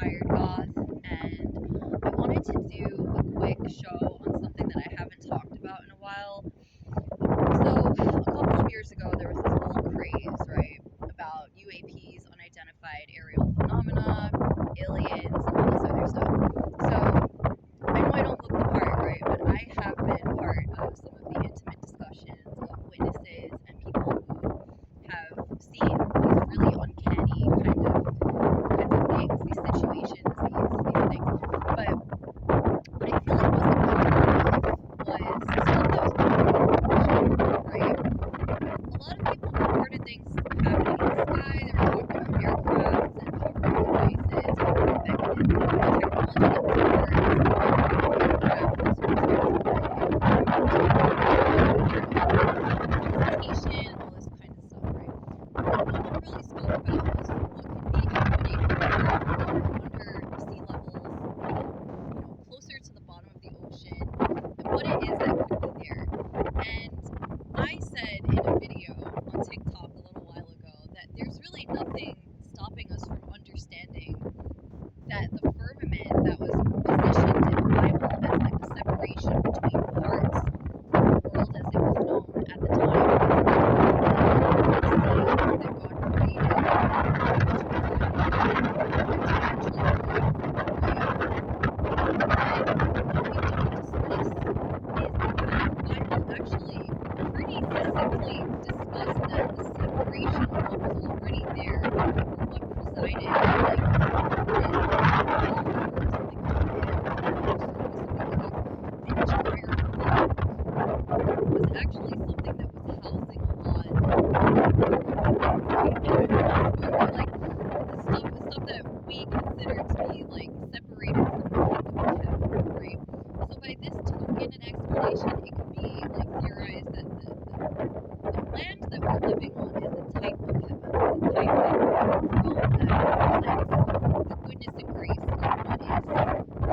retired goth, and I wanted to do a quick show on something that I haven't talked about in a while. So, a couple of years ago, there was this whole craze, right, about UAPs, unidentified aerial phenomena, aliens, and all this other stuff. So, I know I don't look the part, right, but I have been part of some of the intimate discussions of witnesses and people who have seen these really uncanny kinds of things, these situations, these things. But what I feel like wasn't covered enough was stuff that was going on in the ocean, right? A lot of people reported things happening in the sky. They were talking about aircrafts and hovering devices, hovering mechanisms, technology that was aircraft was responsible for visitation and all this kind of stuff, right? What no one really spoke about was what could be happening underwater, under sea levels, closer to the bottom of the ocean, and what it is that could be there. And I said in a video on TikTok a little while ago that there's really nothing stopping us from understanding that the firmament that was positioned in the Bible as like the separation between parts of the world as it was known at the time as the sea that God created to actually float, right? And what we don't discuss is that the Bible actually pretty succinctly discussed that the separation of what was already there, or what presided, like in law or something like that, or something like a vintage dryer float, was actually something that was housing a lot of right? Like the stuff that we consider to be like separated from the kingdom of heaven, right? So by this token and explanation, it could be like theorized that the land that we're living on is a type of heaven. It's a type of throne that represents the goodness and grace of what is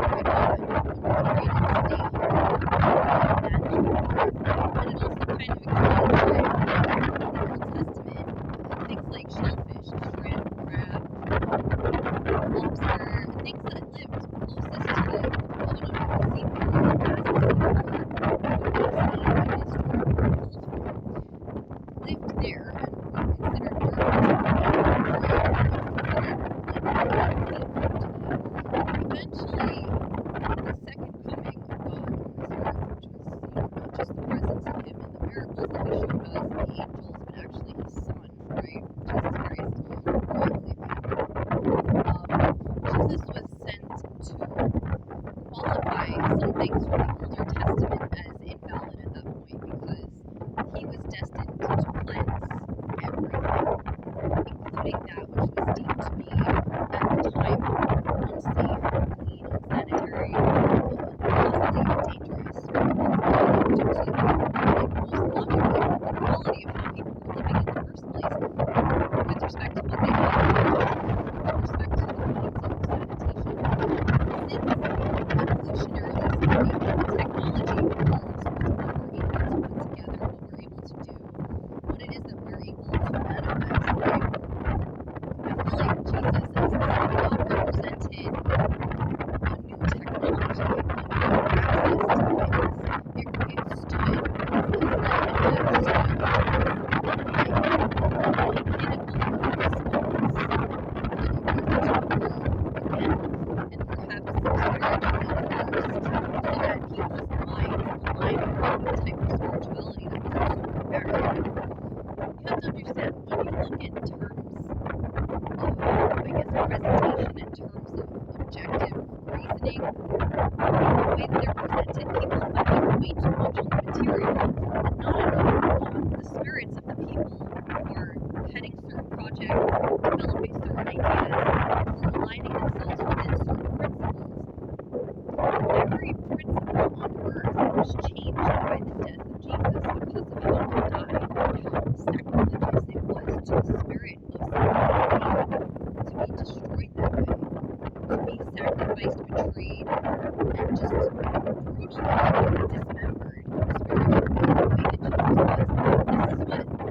good heaven, a created state of management on earth. And it also kind of explains why in the Old Testament, things like shellfish, shrimp, crab, lobster, things that lived closest to the bottom of the seafloor as the seafloor would be seen when it stormed or pulled from, lived there and were considered dirt right? Or considered like unclean to them. Eventually, the second coming of God on this earth, which was, not just the presence of Him and the miracles that He showed us, and the angels, but actually His Son, right? Jesus Christ, who I believe in. Jesus was sent to qualify some things from the Older Testament as invalid at that point because He was destined to cleanse everything, including that which was deemed to be, at the time, unsafe, unclean, unsanitary, possibly even dangerous, right? Due to, like, most logically, the quality of how people were living in the first place with respect to what they thought was right, with respect to the means of sanitation. Since evolutionarily speaking, technology evolves with what we're able to put together, what we're able to do, what it is that we're able to manifest, right? I feel like Jesus, as the Son of God, represented a new technology, a new access to things. It stood as like an absolute like pinnacle of response, really was to evolve again, and perhaps spiritually first, so that people's minds align with a new type of spirituality that was also barbaric. You have to understand, when you look in terms of, I guess, presentation, in terms of objective reasoning, the way that they're presented, people focus way too much on the material and not enough on the spirits of the people who are heading certain projects, developing certain ideas, or aligning themselves within certain principles. Every principle on earth was changed by the death of Jesus because of how He died and how sacrilegious it was to the spirit of something to be destroyed that way, to be sacrificed, betrayed, and just brutally dismembered spiritually the way that Jesus was. This is what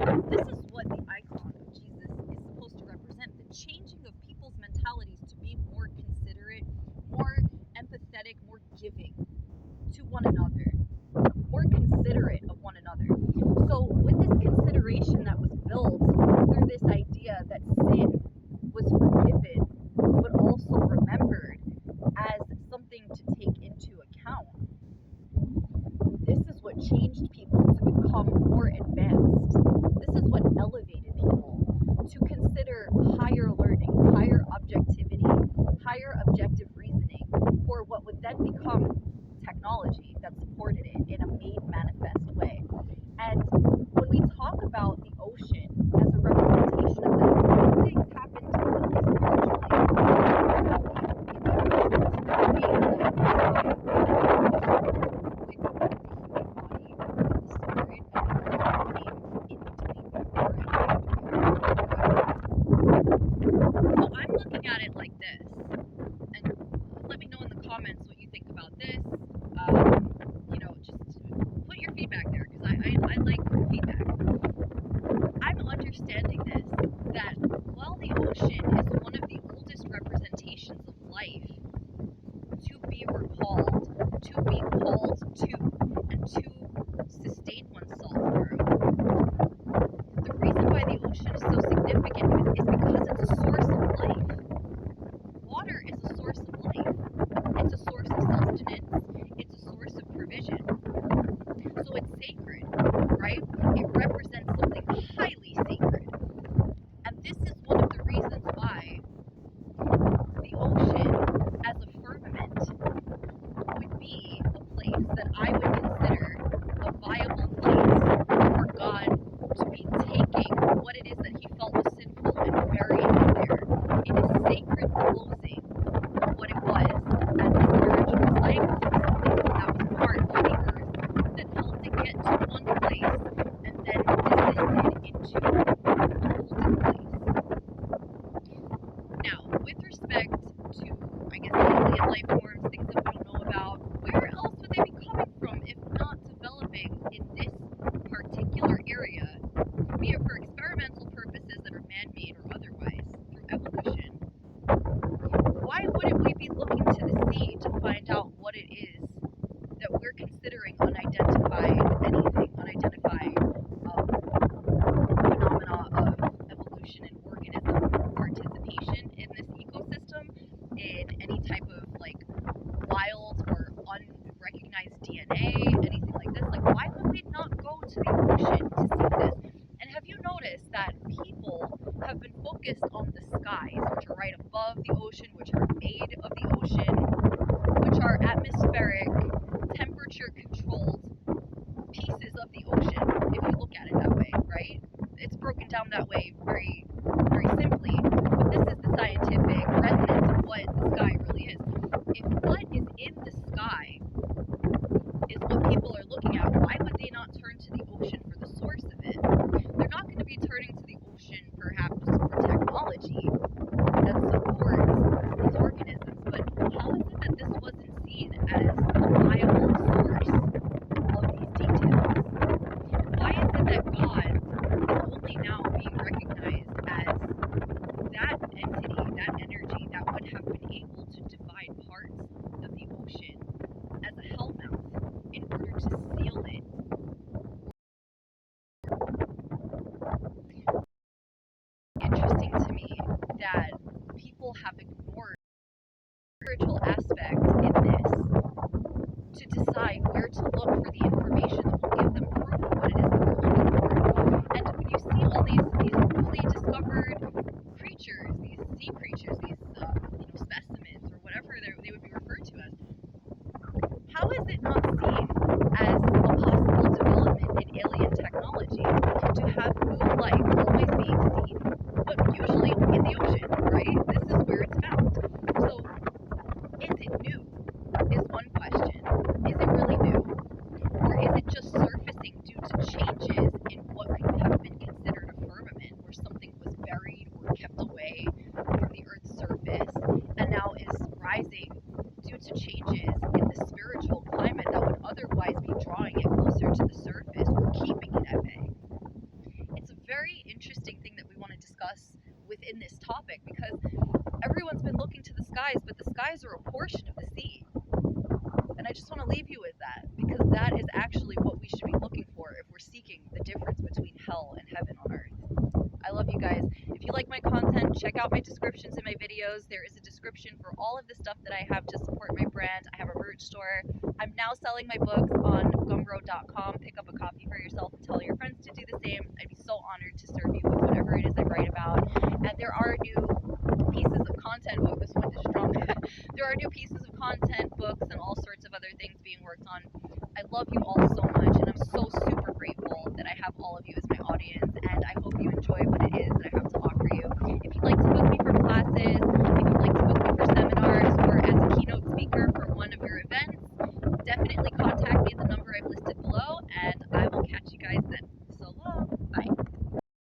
I'm looking at it like this, and let me know in the comments what you think about this. Just put your feedback there, because I like feedback. I'm understanding this, that while the ocean is one of the oldest representations of life to be recalled, to be called to, and to sustain oneself through, the reason why the ocean is so significant is because it's a source of life. Water is a source of life. It's a source of sustenance. It's a source of provision. So it's sacred, right? It represents something highly sacred. And this is one of the reasons why the ocean, as a firmament, would be a place that I would consider a viable place for God to be taking what it is that he felt was sinful and burying it there in a sacred closing of what it was as a spiritual cycle, something that was part of the earth that helped it get to one place and then descended into a golden place. Now, with respect to, I guess, alien life forms, things that we don't know about, where else would they be coming from if not developing in this particular area, be it for experimental purposes that are man-made or otherwise, through evolution? Why wouldn't we be looking to the sea to find out what it is that we're considering unidentified anything, unidentified phenomena of evolution and organism participation in this ecosystem, in any type of wild or unrecognized DNA, anything like this? Why would we not go to the ocean to see this? And have you noticed that people have been focused on the skies, which are right above the ocean, which are made of the ocean, which are atmospheric, temperature controlled pieces of the ocean, if you look at it that way, right? It's broken down that way very, very simply, but this is the scientific resonance of what the sky really is. If what is in the sky is what people are looking at, why would they not turn to the ocean for the source of it? They're not going to be turning to the ocean perhaps for technology that supports these organisms, but how is it that this wasn't seen as a viable source of these details? Why is it that God is only now being recognized as that entity, that energy that would have been able to divide parts of the ocean as a hellmouth in order to seal it? Interesting to me that people have ignored the spiritual aspect in this to decide where to look for the information that will give them proof of what it is that they're looking for. And when you see all these newly discovered creatures, these sea creatures, these specimens, or whatever they would be referred to as, how is it not seen as a possible development in alien technology to have new life always being seen, but usually in the ocean, right? This is where it's found. So, is it new? Is one question. Is it really new? Or is it just surfacing due to changes in what could have been considered a firmament, where something was buried or kept away from the Earth's surface, and now is rising due to changes in the spiritual climate that would otherwise be drawing it closer to the surface or keeping it at bay? It's a very interesting thing that we want to discuss within this topic, because everyone's been looking to the skies, but the skies are a portion of the sea. And I just want to leave you with that, because that is actually what we should be looking for if we're seeking the difference between hell and heaven on earth. I love you guys. If you like my content, check out my descriptions in my videos. There is a description for all of the stuff that I have to support my brand. I have a merch store. I'm now selling my books on gumroad.com. Pick up a copy for yourself and tell your friends to do the same. I'd be so honored to serve you with whatever it is I write about. And there are new pieces of content. Oh, this one is strong. There are new pieces of content, books, and all sorts of other things being worked on. I love you all so much.